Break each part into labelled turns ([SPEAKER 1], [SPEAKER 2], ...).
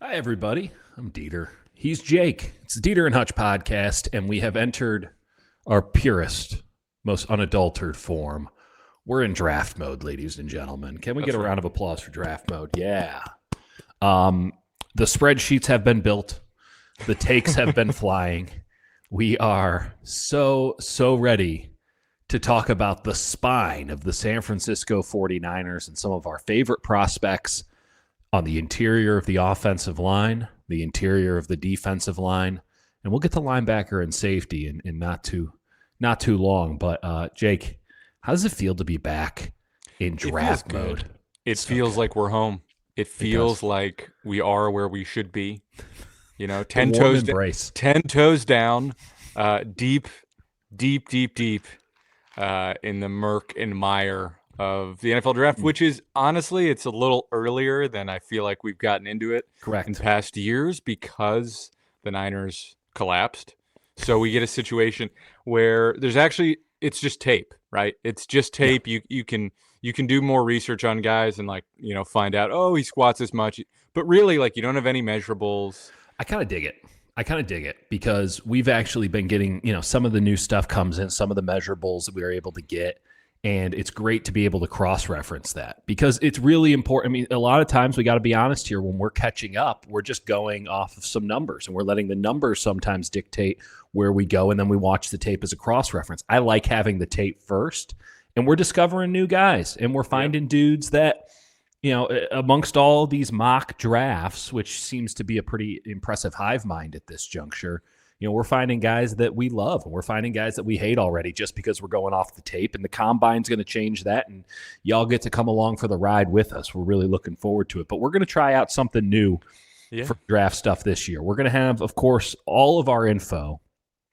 [SPEAKER 1] Hi, everybody. I'm Dieter. He's Jake. It's the Dieter and Hutch podcast, and we have entered our purest, most unadulterated form. We're in draft mode, ladies and gentlemen. Can we get a round of applause for draft mode? Yeah. Um, the spreadsheets have been built. The takes have been flying. We are so ready to talk about the spine of the San Francisco 49ers and some of our favorite prospects on the interior of the offensive line, the interior of the defensive line, and we'll get to linebacker and safety in not too long. But Jake, how does it feel to be back in draft mode?
[SPEAKER 2] It feels like we're home. It feels like we are where we should be. You know, 10 toes down, deep in the murk and mire of the NFL draft, which is honestly, it's a little earlier than I feel like we've gotten into it in past years because the Niners collapsed. So we get a situation where it's just tape, right? It's just tape. Yeah. You can do more research on guys and find out, oh, he squats this much, but really you don't have any measurables.
[SPEAKER 1] I kind of dig it because we've actually been getting, some of the new stuff comes in, some of the measurables that we are able to get. And it's great to be able to cross-reference that because it's really important. I mean, a lot of times we got to be honest here. When we're catching up, we're just going off of some numbers, and we're letting the numbers sometimes dictate where we go, and then we watch the tape as a cross-reference. I like having the tape first, and we're discovering new guys, and we're finding dudes that, amongst all these mock drafts, which seems to be a pretty impressive hive mind at this juncture, we're finding guys that we love, and we're finding guys that we hate already just because we're going off the tape, and the combine's going to change that, and y'all get to come along for the ride with us. We're really looking forward to it, but we're going to try out something new for draft stuff this year. We're going to have, of course, all of our info.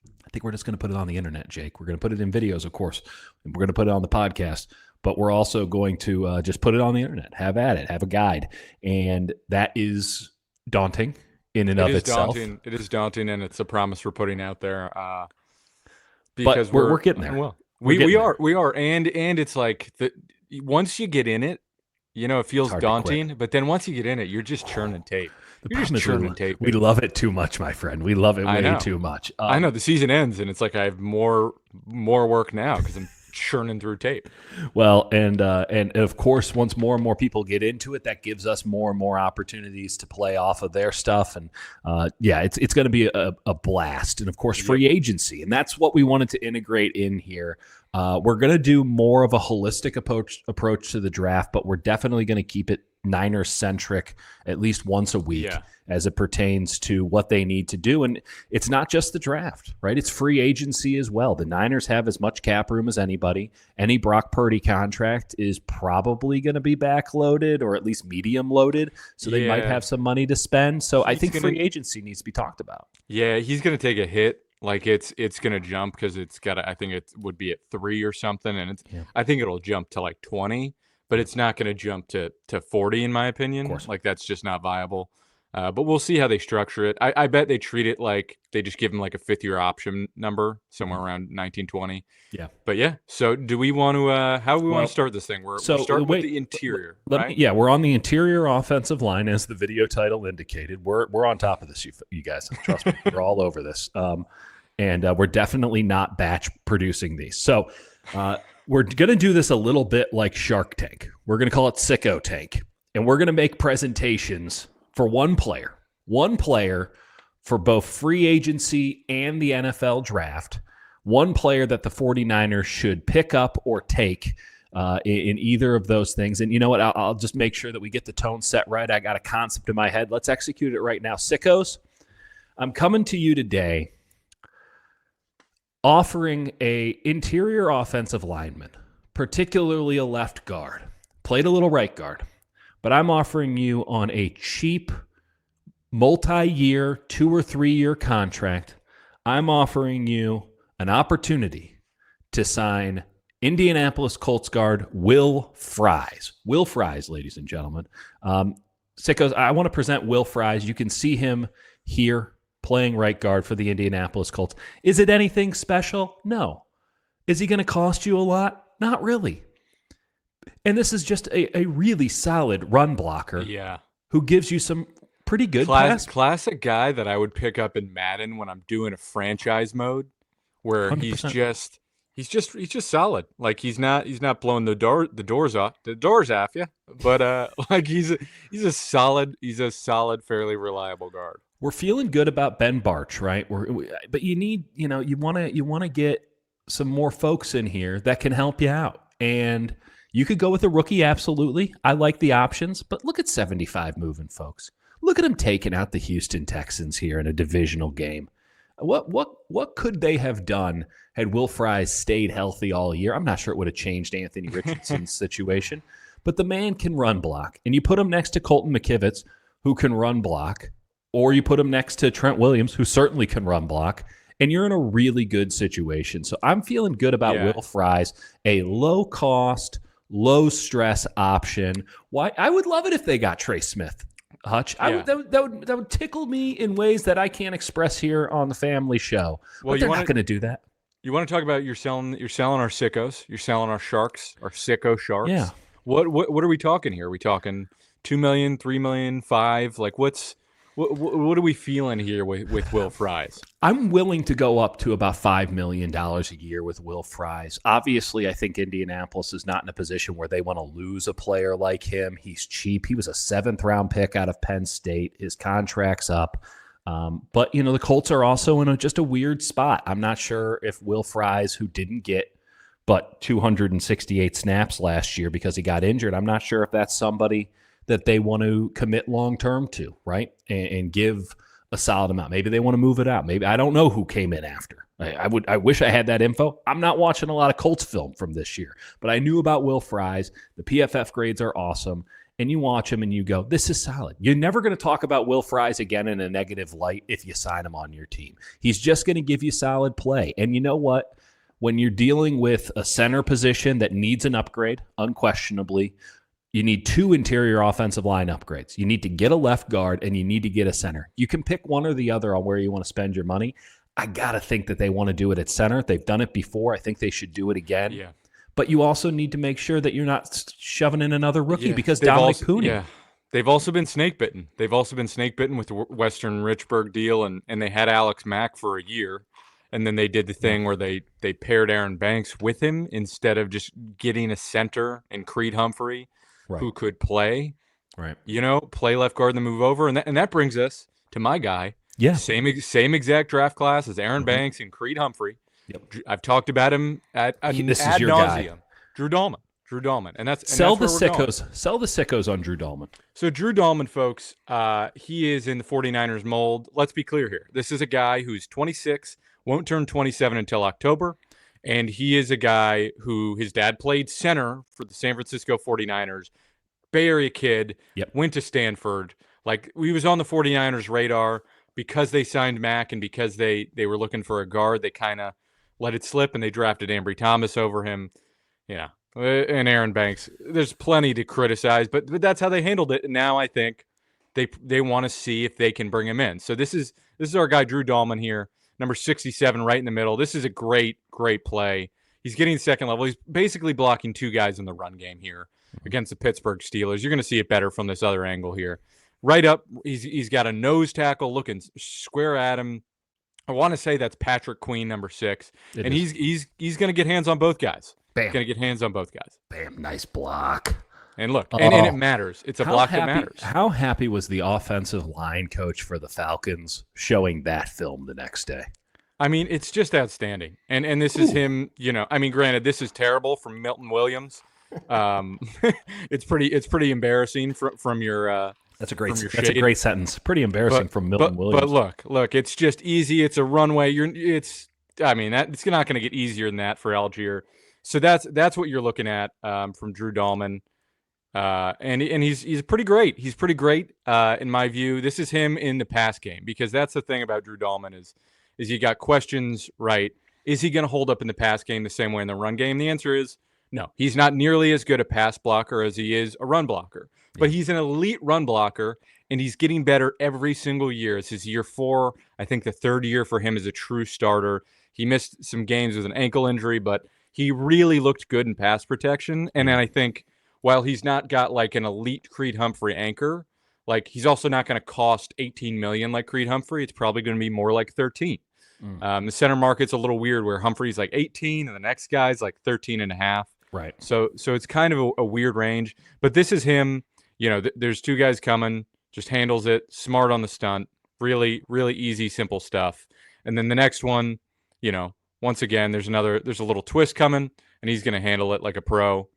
[SPEAKER 1] I think we're just going to put it on the internet, Jake. We're going to put it in videos, of course, and we're going to put it on the podcast, but we're also going to just put it on the internet, have at it, have a guide, and that is daunting. In and of itself.
[SPEAKER 2] It is daunting, and it's a promise we're putting out there.
[SPEAKER 1] Because we're getting there.
[SPEAKER 2] Well, we are, and it's like once you get in it, it feels daunting. But then once you get in it, you're just churning tape.
[SPEAKER 1] We love it too much, my friend. We love it way too much.
[SPEAKER 2] I know the season ends, and it's like I have more work now because I'm churning through tape.
[SPEAKER 1] Well, and of course, once more and more people get into it, that gives us more and more opportunities to play off of their stuff. And it's going to be a blast. And of course, free agency, and that's what we wanted to integrate in here. We're going to do more of a holistic approach to the draft, but we're definitely going to keep it Niners centric at least once a week as it pertains to what they need to do. And it's not just the draft, right? It's free agency as well. The Niners have as much cap room as anybody. Any Brock Purdy contract is probably going to be backloaded or at least medium loaded. So they might have some money to spend. So I think free agency needs to be talked about.
[SPEAKER 2] Yeah, he's going to take a hit. It's going to jump because I think it would be at 3 or something. And I think it'll jump to 20. But it's not going to jump to 40, in my opinion. That's just not viable. But we'll see how they structure it. I bet they treat it like they just give him a fifth-year option number, somewhere around 1920.
[SPEAKER 1] Yeah.
[SPEAKER 2] But so do we want to how do we want to start this thing? We're starting with the interior, right?
[SPEAKER 1] We're on the interior offensive line, as the video title indicated. We're on top of this, you guys. Trust me. We're all over this. And we're definitely not batch producing these. So we're going to do this a little bit like Shark Tank. We're going to call it Sicko Tank. And we're going to make presentations for one player for both free agency and the NFL draft, one player that the 49ers should pick up or take in either of those things. And you know what? I'll just make sure that we get the tone set right. I got a concept in my head. Let's execute it right now. Sickos, I'm coming to you today offering a interior offensive lineman, particularly a left guard. Played a little right guard. But I'm offering you on a cheap multi-year, 2 or 3 year contract. I'm offering you an opportunity to sign Indianapolis Colts guard Will Fries. Will Fries, ladies and gentlemen. Sickos, I want to present Will Fries. You can see him here playing right guard for the Indianapolis Colts. Is it anything special? No. Is he going to cost you a lot? Not really. And this is just a really solid run blocker who gives you some pretty good pass.
[SPEAKER 2] Classic guy that I would pick up in Madden when I'm doing a franchise mode, where
[SPEAKER 1] 100%.
[SPEAKER 2] he's just solid. Like he's not blowing the doors off you, but like he's a solid, fairly reliable guard.
[SPEAKER 1] We're feeling good about Ben Barch, right? But you need, you want to get some more folks in here that can help you out. And you could go with a rookie, absolutely. I like the options, but look at 75 moving, folks. Look at him taking out the Houston Texans here in a divisional game. What could they have done had Will Fries stayed healthy all year? I'm not sure it would have changed Anthony Richardson's situation, but the man can run block. And you put him next to Colton McKivitz, who can run block, or you put him next to Trent Williams, who certainly can run block, and you're in a really good situation. So I'm feeling good about Will Fries, a low-cost, low-stress option. Why? I would love it if they got Trey Smith, Hutch. That would tickle me in ways that I can't express here on the family show. Well, but they're not going to do that.
[SPEAKER 2] You want to talk about you're selling our Sickos, you're selling our Sharks, our Sicko Sharks.
[SPEAKER 1] Yeah.
[SPEAKER 2] What are we talking here? Are we talking 2 million, 3 million, 5? Like what are we feeling here with Will Fries?
[SPEAKER 1] I'm willing to go up to about $5 million a year with Will Fries. Obviously, I think Indianapolis is not in a position where they want to lose a player like him. He's cheap. He was a 7th-round pick out of Penn State. His contract's up. But, the Colts are also in just a weird spot. I'm not sure if Will Fries, who didn't get but 268 snaps last year because he got injured, I'm not sure if that's somebody that they want to commit long-term to, right? And give a solid amount. Maybe they want to move it out. Maybe I don't know who came in after. I wish I had that info. I'm not watching a lot of Colts film from this year, but I knew about Will Fries. The PFF grades are awesome. And you watch him and you go, this is solid. You're never going to talk about Will Fries again in a negative light if you sign him on your team. He's just going to give you solid play. And you know what? When you're dealing with a center position that needs an upgrade, unquestionably, you need 2 interior offensive line upgrades. You need to get a left guard and you need to get a center. You can pick one or the other on where you want to spend your money. I got to think that they want to do it at center. They've done it before. I think they should do it again.
[SPEAKER 2] Yeah.
[SPEAKER 1] But you also need to make sure that you're not shoving in another rookie because Dominic Cooney.
[SPEAKER 2] Yeah. They've also been snake bitten. With the Western Richburg deal, and they had Alex Mack for a year. And then they did the thing where they paired Aaron Banks with him instead of just getting a center and Creed Humphrey. Right. Who could play,
[SPEAKER 1] right?
[SPEAKER 2] Play left guard and then move over, and that brings us to my guy.
[SPEAKER 1] Yeah,
[SPEAKER 2] same exact draft class as Aaron Banks and Creed Humphrey.
[SPEAKER 1] Yep.
[SPEAKER 2] I've talked about him ad nauseum. Drew Dahlman, and that's
[SPEAKER 1] sell the Sickos. Sell the Sickos on Drew Dahlman.
[SPEAKER 2] So Drew Dahlman, folks, he is in the 49ers mold. Let's be clear here. This is a guy who's 26, won't turn 27 until October. And he is a guy who his dad played center for the San Francisco 49ers, Bay Area kid, went to Stanford. Like, he was on the 49ers radar because they signed Mack and because they were looking for a guard. They kind of let it slip, and they drafted Ambry Thomas over him. Yeah, and Aaron Banks. There's plenty to criticize, but that's how they handled it. And now I think they want to see if they can bring him in. So this is our guy, Drew Dahlman here. Number 67 right in the middle. This is a great play. He's getting second level. He's basically blocking 2 guys in the run game here against the Pittsburgh Steelers. You're going to see it better from this other angle here. Right up, he's got a nose tackle looking square at him. I want to say that's Patrick Queen, number 6. And he's going to get hands on both guys.
[SPEAKER 1] Bam.
[SPEAKER 2] Going to get hands on both guys.
[SPEAKER 1] Bam, nice block.
[SPEAKER 2] And look, and it matters. It's a block that matters.
[SPEAKER 1] How happy was the offensive line coach for the Falcons showing that film the next day?
[SPEAKER 2] I mean, it's just outstanding. And this is him, granted, this is terrible from Milton Williams. It's pretty embarrassing from your
[SPEAKER 1] That's a great sentence. Pretty embarrassing from Milton Williams.
[SPEAKER 2] But look, it's just easy. It's a runway. It's not going to get easier than that for Algier. So that's what you're looking at from Drew Dahlman. And he's pretty great. He's pretty great in my view. This is him in the pass game, because that's the thing about Drew Dahlman is you got questions, right? Is he going to hold up in the pass game the same way in the run game? The answer is no. He's not nearly as good a pass blocker as he is a run blocker, but he's an elite run blocker, and he's getting better every single year. This is year 4. I think the 3rd year for him as a true starter. He missed some games with an ankle injury, but he really looked good in pass protection. And then I think while he's not got like an elite Creed Humphrey anchor, like he's also not going to cost 18 million like Creed Humphrey. It's probably going to be more like 13. The center market's a little weird where Humphrey's like 18 and the next guy's like 13 and a half.
[SPEAKER 1] Right.
[SPEAKER 2] So it's kind of a weird range, but this is him. You know, there's two guys coming, just handles it, smart on the stunt, really, really easy, simple stuff. And then the next one, you know, once again, there's a little twist coming, and he's going to handle it like a pro.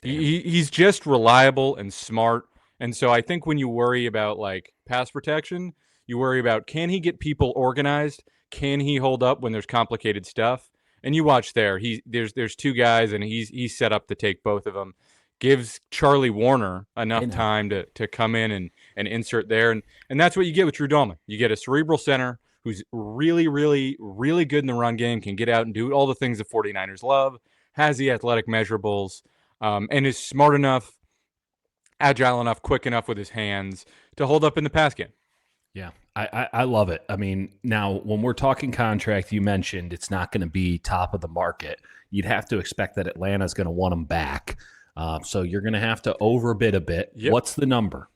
[SPEAKER 2] He's just reliable and smart. And so I think when you worry about like pass protection, you worry about, can he get people organized? Can he hold up when there's complicated stuff? And you watch there, there's two guys, and he's set up to take both of them. Gives Charlie Warner enough time to come in and insert there. And that's what you get with Drew Dahlman. You get a cerebral center who's really, really, really good in the run game, can get out and do all the things the 49ers love, has the athletic measurables, and is smart enough, agile enough, quick enough with his hands to hold up in the pass game.
[SPEAKER 1] Yeah, I love it. I mean, now when we're talking contract, you mentioned it's not going to be top of the market. You'd have to expect that Atlanta's going to want him back. So you're going to have to overbid a bit. Yep. What's the number?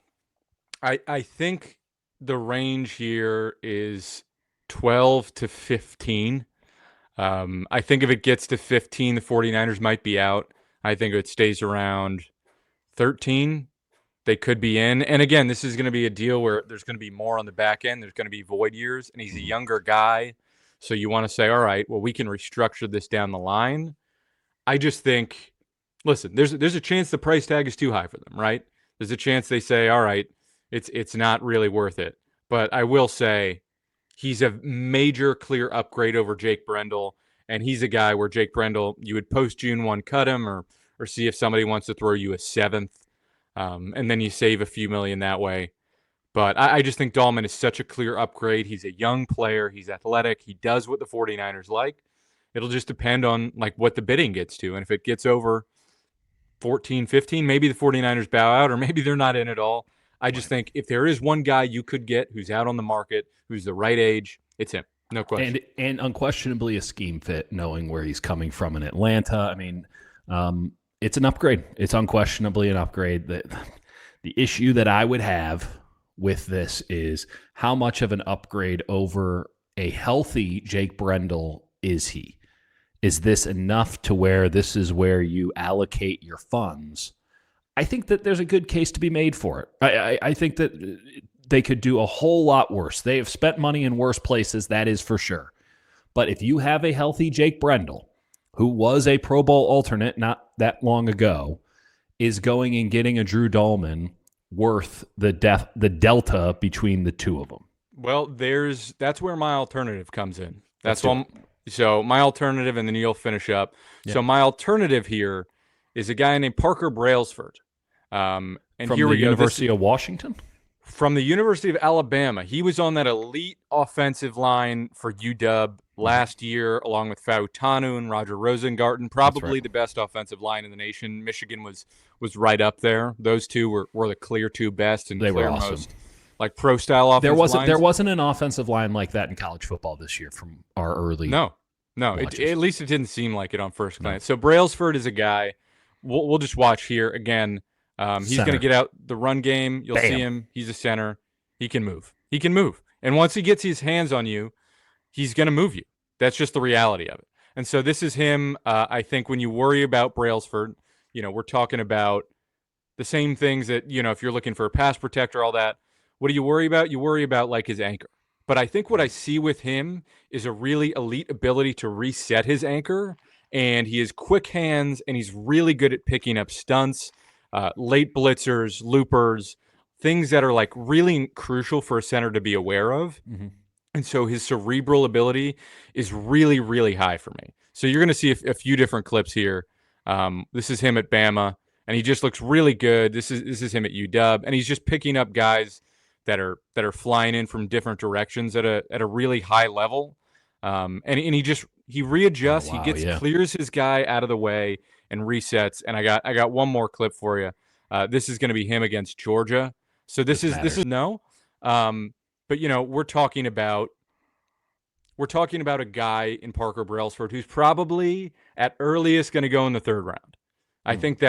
[SPEAKER 2] I think the range here is 12 to 15. I think if it gets to 15, the 49ers might be out. I think if it stays around 13, they could be in. And again, this is going to be a deal where there's going to be more on the back end. There's going to be void years, and he's a younger guy. So you want to say, all right, well, we can restructure this down the line. I just think, listen, there's a chance the price tag is too high for them, right? There's a chance they say, all right, it's not really worth it. But I will say he's a major clear upgrade over Jake Brendel, and he's a guy where Jake Brendel, you would post June 1 cut him or see if somebody wants to throw you a 7th, and then you save a few million that way. But I just think Dahlman is such a clear upgrade. He's a young player. He's athletic. He does what the 49ers like. It'll just depend on like what the bidding gets to. And if it gets over 14, 15, maybe the 49ers bow out, or maybe they're not in at all. I just think if there is one guy you could get who's out on the market, who's the right age, it's him. No question.
[SPEAKER 1] And unquestionably a scheme fit, knowing where he's coming from in Atlanta. I mean, it's an upgrade. It's unquestionably an upgrade. The issue that I would have with this is how much of an upgrade over a healthy Jake Brendel is he? Is this enough to where this is where you allocate your funds? I think that there's a good case to be made for it. I think that they could do a whole lot worse. They have spent money in worse places, that is for sure. But if you have a healthy Jake Brendel, who was a Pro Bowl alternate not that long ago, is going and getting a Drew Dahlman worth the delta between the two of them.
[SPEAKER 2] Well, that's where my alternative comes in. So my alternative, and then you'll finish up. Yeah. So my alternative here is a guy named Parker Brailsford.
[SPEAKER 1] And from here the University of Washington?
[SPEAKER 2] From the University of Alabama. He was on that elite offensive line for UW last year, along with Fautanu and Roger Rosengarten. Probably the best offensive line in the nation. Michigan was right up there. Those two were the clear two best and
[SPEAKER 1] they
[SPEAKER 2] clear
[SPEAKER 1] were awesome.
[SPEAKER 2] Most like pro style offensive lines.
[SPEAKER 1] There wasn't an offensive line like that in college football this year from our early.
[SPEAKER 2] No. At least it didn't seem like it on first glance. So Brailsford is a guy. We'll just watch here again. He's going to get out the run game. You'll see him. He's a center. He can move. And once he gets his hands on you, he's going to move you. That's just the reality of it. And so this is him. I think when you worry about Brailsford, we're talking about the same things that, if you're looking for a pass protector, all that. What do you worry about? You worry about like his anchor. But I think what I see with him is a really elite ability to reset his anchor. And he has quick hands, and he's really good at picking up stunts, late blitzers, loopers, things that are like really crucial for a center to be aware of. Mm-hmm. And so his cerebral ability is really, really high for me. So you're going to see a few different clips here. This is him at Bama, and he just looks really good. This is him at UW, and he's just picking up guys that are flying in from different directions at a really high level. And he readjusts, clears his guy out of the way and resets. And I got one more clip for you. This is going to be him against Georgia. So this is no. But we're talking about a guy in Parker Brailsford who's probably at earliest going to go in the third round. I think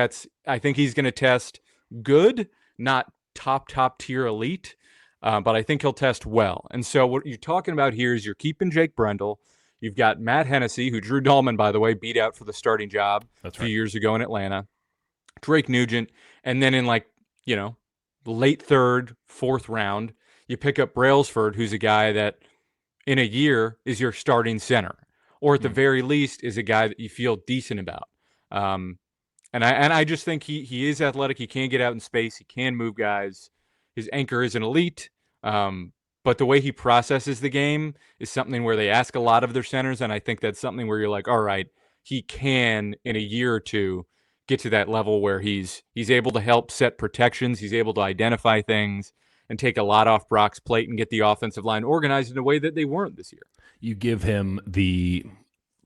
[SPEAKER 2] he's going to test good, not top tier elite, but I think he'll test well. And so what you're talking about here is you're keeping Jake Brendel. You've got Matt Hennessy, who Drew Dahlman, by the way, beat out for the starting job a few years ago in Atlanta. Drake Nugent, and then in late third, fourth round, you pick up Brailsford, who's a guy that in a year is your starting center, or at the very least is a guy that you feel decent about. And I just think he is athletic. He can get out in space. He can move guys. His anchor is an elite. But the way he processes the game is something where they ask a lot of their centers, and I think that's something where you're like, all right, he can in a year or two get to that level where he's able to help set protections. He's able to identify things and take a lot off Brock's plate and get the offensive line organized in a way that they weren't this year.
[SPEAKER 1] You give him the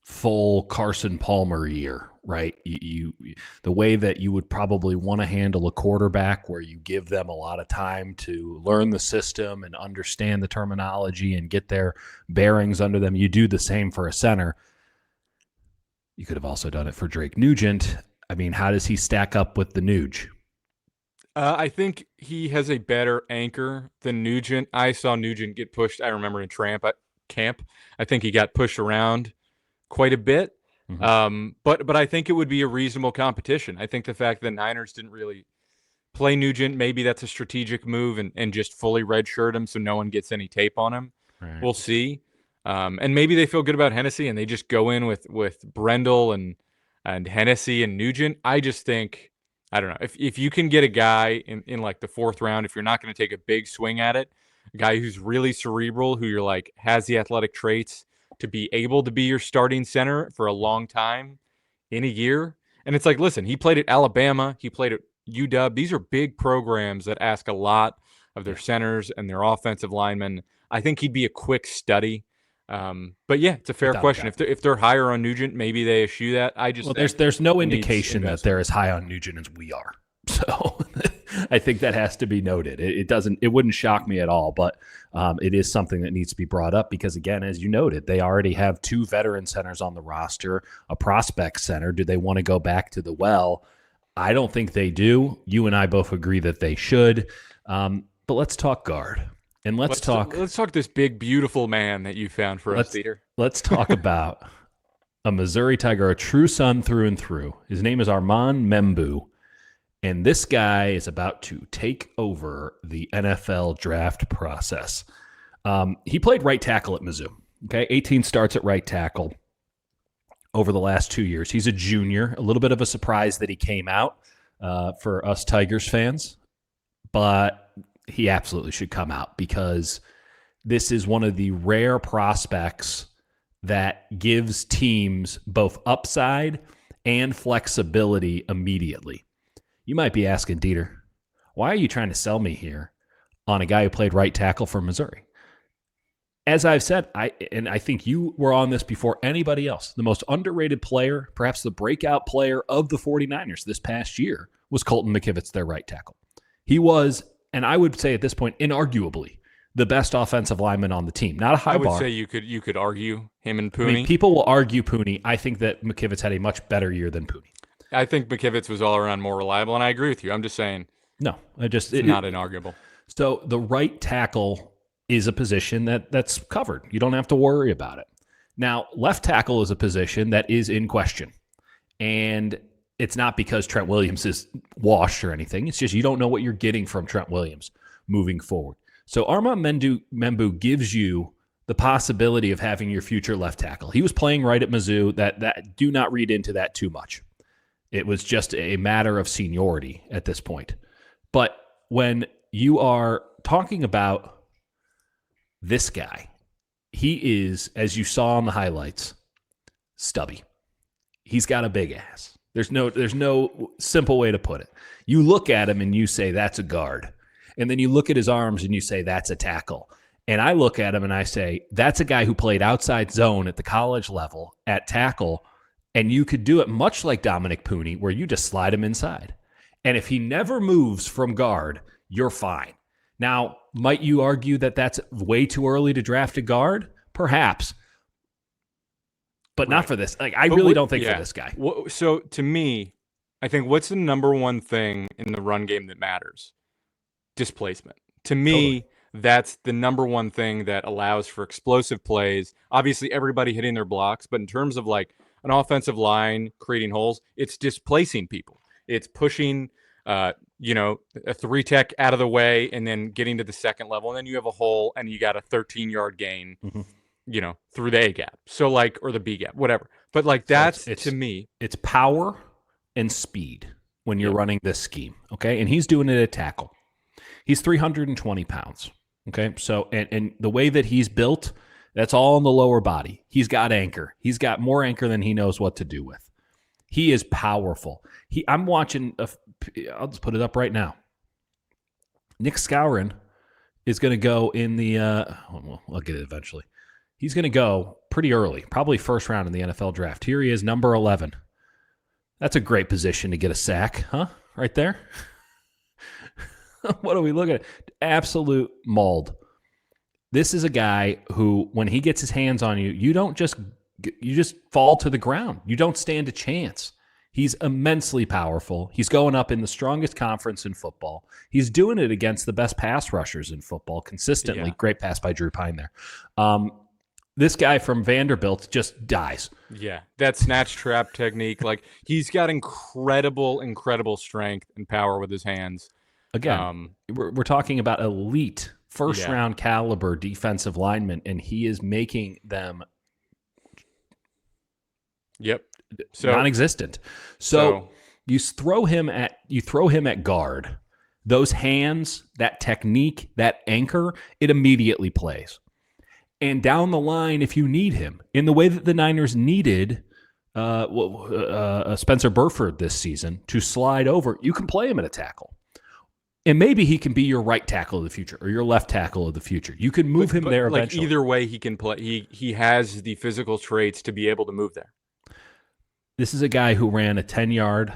[SPEAKER 1] full Carson Palmer year, right? The way that you would probably want to handle a quarterback, where you give them a lot of time to learn the system and understand the terminology and get their bearings under them. You do the same for a center. You could have also done it for Drake Nugent. I mean, how does he stack up with the Nuge?
[SPEAKER 2] I think he has a better anchor than Nugent. I saw Nugent get pushed. I remember in camp. I think he got pushed around quite a bit. Mm-hmm. But I think it would be a reasonable competition. I think the fact that Niners didn't really play Nugent, maybe that's a strategic move and just fully redshirt him so no one gets any tape on him. Right. We'll see. And maybe they feel good about Hennessy and they just go in with Brendel and Hennessy and Nugent. I just think, I don't know, if you can get a guy in like the fourth round, if you're not going to take a big swing at it, a guy who's really cerebral, who you're like has the athletic traits to be able to be your starting center for a long time in a year. And it's like, listen, he played at Alabama, he played at UW. These are big programs that ask a lot of their centers and their offensive linemen. I think he'd be a quick study. But yeah, it's a fair question. If they're higher on Nugent, maybe they eschew that.
[SPEAKER 1] There's no indication that they're as high on Nugent as we are. So I think that has to be noted. It wouldn't shock me at all, but it is something that needs to be brought up because, again, as you noted, they already have 2 veteran centers on the roster, a prospect center. Do they want to go back to the well? I don't think they do. You and I both agree that they should. But let's talk guard. And let's talk
[SPEAKER 2] this big, beautiful man that you found for us, Dieter.
[SPEAKER 1] Let's talk about a Missouri Tiger, a true son through and through. His name is Arman Moe. And this guy is about to take over the NFL draft process. He played right tackle at Mizzou. Okay, 18 starts at right tackle over the last 2 years. He's a junior. A little bit of a surprise that he came out for us Tigers fans. But he absolutely should come out because this is one of the rare prospects that gives teams both upside and flexibility immediately. You might be asking, Dieter, why are you trying to sell me here on a guy who played right tackle for Missouri? As I've said, I think you were on this before anybody else, the most underrated player, perhaps the breakout player of the 49ers this past year was Colton McKivitz, their right tackle. He was, and I would say at this point, inarguably, the best offensive lineman on the team. Not a high bar.
[SPEAKER 2] I would say you could argue him and Pooney.
[SPEAKER 1] I mean, people will argue Pooney. I think that McKivitz had a much better year than Pooney.
[SPEAKER 2] I think McKivitz was all around more reliable, and I agree with you. I'm just saying.
[SPEAKER 1] No, it's
[SPEAKER 2] not inarguable.
[SPEAKER 1] So the right tackle is a position that's covered. You don't have to worry about it. Now, left tackle is a position that is in question. And it's not because Trent Williams is washed or anything. It's just you don't know what you're getting from Trent Williams moving forward. So Arman Moe gives you the possibility of having your future left tackle. He was playing right at Mizzou. That do not read into that too much. It was just a matter of seniority at this point. But when you are talking about this guy, he is, as you saw in the highlights, stubby. He's got a big ass. There's no simple way to put it. You look at him and you say, that's a guard. And then you look at his arms and you say, that's a tackle. And I look at him and I say, that's a guy who played outside zone at the college level at tackle. And you could do it much like Dominic Pooney, where you just slide him inside. And if he never moves from guard, you're fine. Now, might you argue that that's way too early to draft a guard? Perhaps. But not for this. I really don't think for this guy.
[SPEAKER 2] So to me, I think what's the number one thing in the run game that matters? displacement. To me, that's the number one thing that allows for explosive plays. Obviously, everybody hitting their blocks, but in terms of like an offensive line creating holes, it's displacing people. It's pushing, a 3-tech out of the way and then getting to the second level. And then you have a hole and you got a 13-yard gain, through the A gap. So like, or the B gap, whatever. But like that's, to me.
[SPEAKER 1] It's power and speed when you're running this scheme, okay? And he's doing it at tackle. He's 320 pounds, okay? So, and the way that he's built, that's all in the lower body. He's got anchor. He's got more anchor than he knows what to do with. He is powerful. I'm watching, I'll just put it up right now. Nick Skowron is going to go in the, I'll get it eventually. He's going to go pretty early, probably first round in the NFL draft. Here he is, number 11. That's a great position to get a sack, huh? Right there. What are we looking at? Absolute mauled. This is a guy who, when he gets his hands on you, you just fall to the ground. You don't stand a chance. He's immensely powerful. He's going up in the strongest conference in football. He's doing it against the best pass rushers in football consistently. Yeah. Great pass by Drew Pine there. This guy from Vanderbilt just dies.
[SPEAKER 2] Yeah, that snatch trap technique. Like, he's got incredible strength and power with his hands.
[SPEAKER 1] Again, we're talking about elite first-round caliber defensive linemen, and he is making them non-existent. So you throw him at guard. Those hands, that technique, that anchor, it immediately plays. And down the line, if you need him, in the way that the Niners needed Spencer Brayford this season to slide over, you can play him at a tackle. And maybe he can be your right tackle of the future or your left tackle of the future. You can move him there eventually.
[SPEAKER 2] Either way, he can play. He has the physical traits to be able to move there.
[SPEAKER 1] This is a guy who ran a 10-yard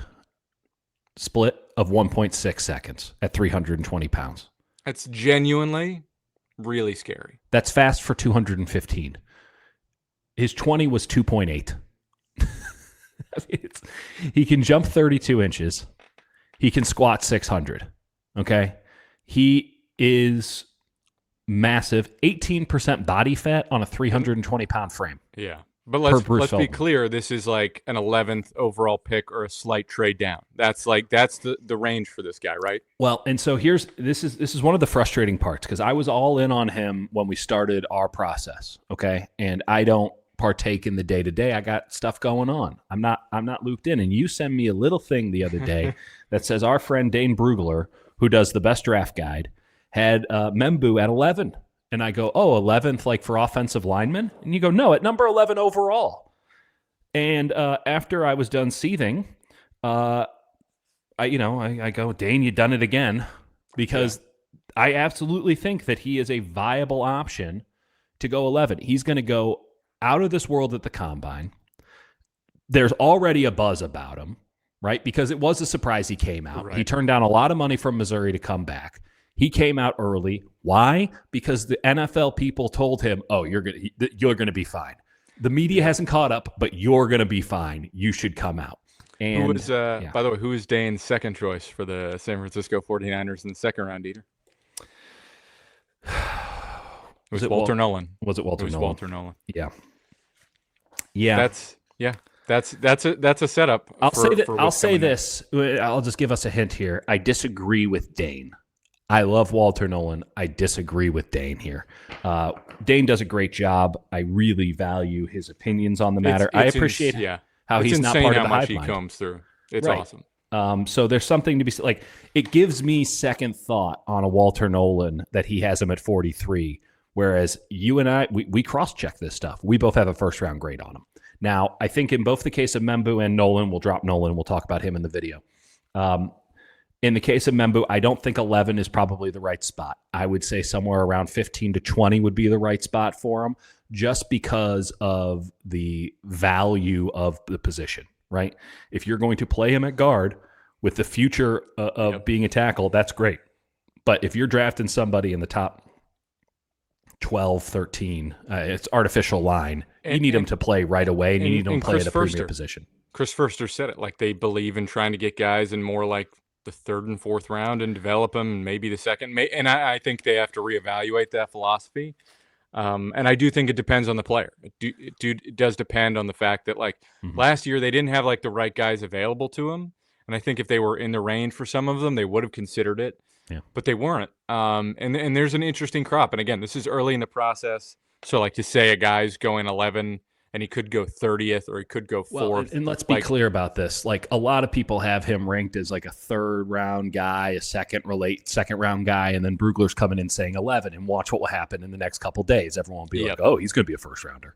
[SPEAKER 1] split of 1.6 seconds at 320 pounds.
[SPEAKER 2] That's genuinely really scary.
[SPEAKER 1] That's fast for 215. His 20 was 2.8. He can jump 32 inches. He can squat 600. Okay? He is massive. 18% body fat on a 320-pound frame.
[SPEAKER 2] Yeah. But let's be clear. This is like an 11th overall pick or a slight trade down. That's the range for this guy, right?
[SPEAKER 1] Well, and so this is one of the frustrating parts because I was all in on him when we started our process. Okay, and I don't partake in the day to day. I got stuff going on. I'm not looped in. And you sent me a little thing the other day that says our friend Dane Brugler, who does the best draft guide, had Membu at 11. And I go, 11th, like for offensive linemen? And you go, no, at number 11 overall. And after I was done seething, I go, Dane, you done it again. Because I absolutely think that he is a viable option to go 11. He's going to go out of this world at the combine. There's already a buzz about him, right? Because it was a surprise he came out. Right. He turned down a lot of money from Missouri to come back. He came out early. Why? Because the NFL people told him, you're gonna be fine. The media hasn't caught up, but you're gonna be fine. You should come out. And
[SPEAKER 2] by the way, who is Dane's second choice for the San Francisco 49ers in the second round, Eater? Was it Walter Nolan?
[SPEAKER 1] Was it Walter Nolan?
[SPEAKER 2] Walter Nolan.
[SPEAKER 1] Yeah.
[SPEAKER 2] That's a setup.
[SPEAKER 1] I'll say this. I'll just give us a hint here. I disagree with Dane. I love Walter Nolan. I disagree with Dane here. Dane does a great job. I really value his opinions on the matter. I appreciate how he's not part of the hive mind.
[SPEAKER 2] He comes through. It's awesome.
[SPEAKER 1] So there's something to be like. It gives me second thought on a Walter Nolan that he has him at 43, whereas you and I we cross-check this stuff. We both have a first-round grade on him. Now, I think in both the case of Membu and Nolan, we'll drop Nolan. We'll talk about him in the video. In the case of Membu, I don't think 11 is probably the right spot. I would say somewhere around 15 to 20 would be the right spot for him, just because of the value of the position, right? If you're going to play him at guard with the future of being a tackle, that's great. But if you're drafting somebody in the top 12, 13, it's artificial line. You need him to play right away, and you need him to play at a premier position.
[SPEAKER 2] Chris Furster said it, like they believe in trying to get guys in more like the 3rd and 4th round and develop him, and maybe the 2nd. And I think they have to reevaluate that philosophy. And I do think it depends on the player. It does depend on the fact that, like, last year they didn't have, like, the right guys available to him. And I think if they were in the range for some of them, they would have considered it.
[SPEAKER 1] Yeah.
[SPEAKER 2] But they weren't. And there's an interesting crop. And again, this is early in the process. So, like, to say a guy's going 11 and he could go 30th or he could go 4th.
[SPEAKER 1] Well, and let's be clear about this. Like, a lot of people have him ranked as like a 3rd round guy, a second round guy, and then Brugler's coming in saying 11, and watch what will happen in the next couple of days. Everyone will be like, oh, he's going to be a 1st rounder.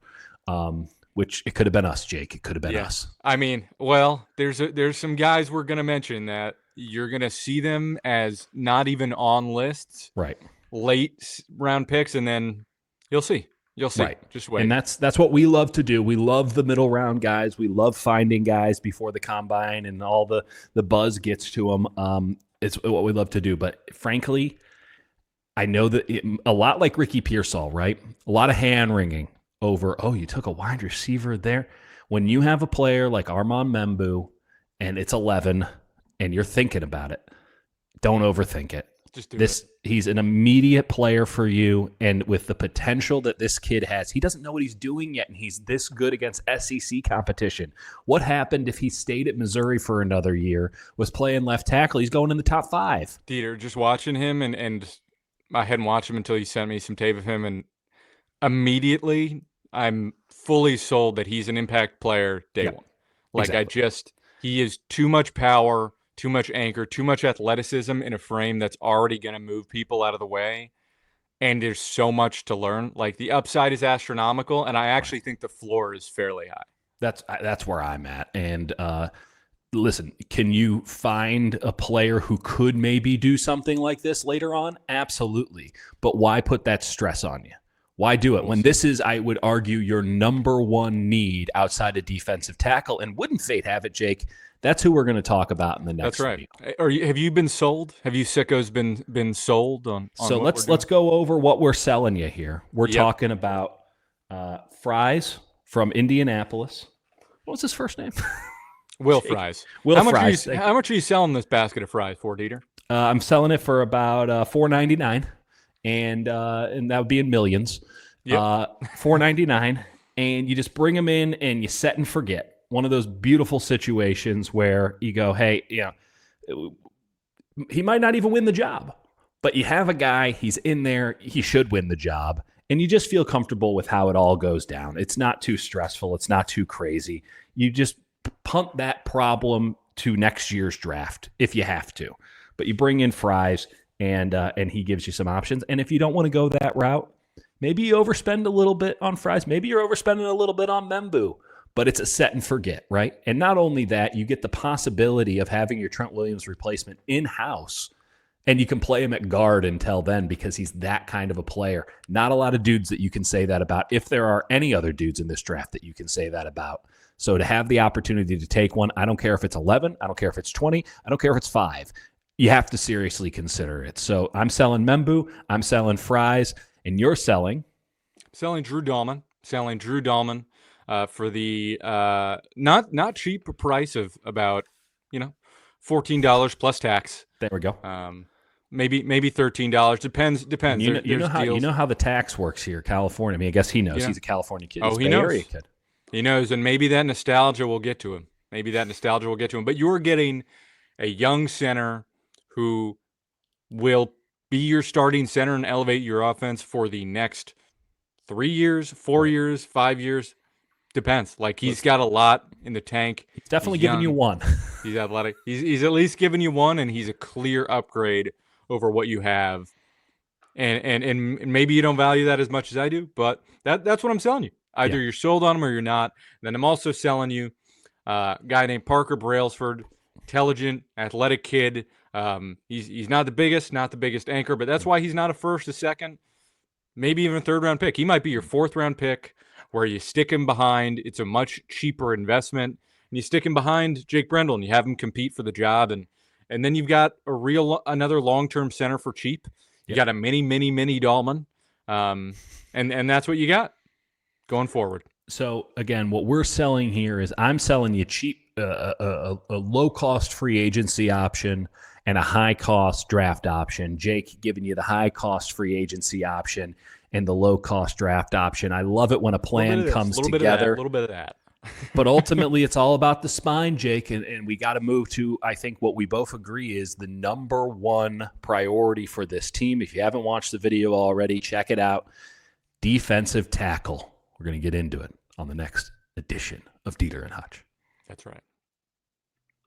[SPEAKER 1] Which it could have been us, Jake. It could have been us.
[SPEAKER 2] I mean, well, there's some guys we're going to mention that you're going to see them as not even on lists.
[SPEAKER 1] Right.
[SPEAKER 2] Late round picks, and then you'll see. You'll see.
[SPEAKER 1] Right.
[SPEAKER 2] Just wait.
[SPEAKER 1] And that's what we love to do. We love the middle round guys. We love finding guys before the combine and all the buzz gets to them. It's what we love to do. But frankly, I know that a lot like Ricky Pearsall, right? A lot of hand wringing over, oh, you took a wide receiver there. When you have a player like Arman Moe and it's 11 and you're thinking about it, don't overthink it.
[SPEAKER 2] Just do it.
[SPEAKER 1] He's an immediate player for you, and with the potential that this kid has, he doesn't know what he's doing yet, and he's this good against SEC competition. What happened if he stayed at Missouri for another year, was playing left tackle? He's going in the top 5.
[SPEAKER 2] Dieter, just watching him, and I hadn't watched him until you sent me some tape of him, and immediately I'm fully sold that he's an impact player day one. Like, exactly. He is too much power, too much anchor, too much athleticism in a frame that's already going to move people out of the way. And there's so much to learn. Like, the upside is astronomical, and I actually think the floor is fairly high.
[SPEAKER 1] That's where I'm at. And listen, can you find a player who could maybe do something like this later on? Absolutely. But why put that stress on you? Why do it when this is, I would argue, your number one need outside of defensive tackle? And wouldn't fate have it, Jake? That's who we're going to talk about in the next.
[SPEAKER 2] That's right. Have you been sold? Have you sickos been sold on?
[SPEAKER 1] So let's go over what we're selling you here. We're talking about Fries from Indianapolis. What was his first name?
[SPEAKER 2] Will Fries.
[SPEAKER 1] Fries.
[SPEAKER 2] How much are you selling this basket of fries for, Dieter?
[SPEAKER 1] I'm selling it for about $4.99, and that would be in millions. $4.99, and you just bring them in and you set and forget. One of those beautiful situations where you go, hey, he might not even win the job, but you have a guy, he's in there, he should win the job, and you just feel comfortable with how it all goes down. It's not too stressful. It's not too crazy. You just punt that problem to next year's draft if you have to. But you bring in Fries, and he gives you some options. And if you don't want to go that route, maybe you overspend a little bit on Fries. Maybe you're overspending a little bit on Membu. But it's a set and forget, right? And not only that, you get the possibility of having your Trent Williams replacement in-house, and you can play him at guard until then because he's that kind of a player. Not a lot of dudes that you can say that about, if there are any other dudes in this draft that you can say that about. So to have the opportunity to take one, I don't care if it's 11, I don't care if it's 20, I don't care if it's 5. You have to seriously consider it. So I'm selling Membu, I'm selling Fries, and you're selling?
[SPEAKER 2] Selling Drew Dahlman. For the not cheap price of about $14 plus tax.
[SPEAKER 1] There we go.
[SPEAKER 2] Maybe $13. Depends.
[SPEAKER 1] You know how the tax works here, California. I mean, I guess he knows. He's a California kid.
[SPEAKER 2] Oh, he knows. Area kid. He knows, and maybe that nostalgia will get to him. But you're getting a young center who will be your starting center and elevate your offense for the next 3 years, 4 years, 5 years. Depends. Like, he's got a lot in the tank.
[SPEAKER 1] He's definitely giving you one.
[SPEAKER 2] He's athletic. He's at least giving you one, and he's a clear upgrade over what you have. And maybe you don't value that as much as I do, but that's what I'm selling you. Either you're sold on him or you're not. And then I'm also selling you a guy named Parker Brailsford, intelligent, athletic kid. He's not the biggest anchor, but that's why he's not a first, a second, maybe even a third-round pick. He might be your fourth-round pick, where you stick him behind. It's a much cheaper investment. And you stick him behind Jake Brendel and you have him compete for the job. And then you've got another long-term center for cheap. You got a mini Dahlman. And that's what you got going forward.
[SPEAKER 1] So again, what we're selling here is I'm selling you cheap a low-cost free agency option and a high-cost draft option. Jake giving you the high-cost free agency option and the low-cost draft option. I love it when a plan comes together.
[SPEAKER 2] A little bit of that.
[SPEAKER 1] But ultimately, it's all about the spine, Jake, and we got to move to, I think, what we both agree is the number one priority for this team. If you haven't watched the video already, check it out. Defensive tackle. We're going to get into it on the next edition of Dieter and Hutch.
[SPEAKER 2] That's right.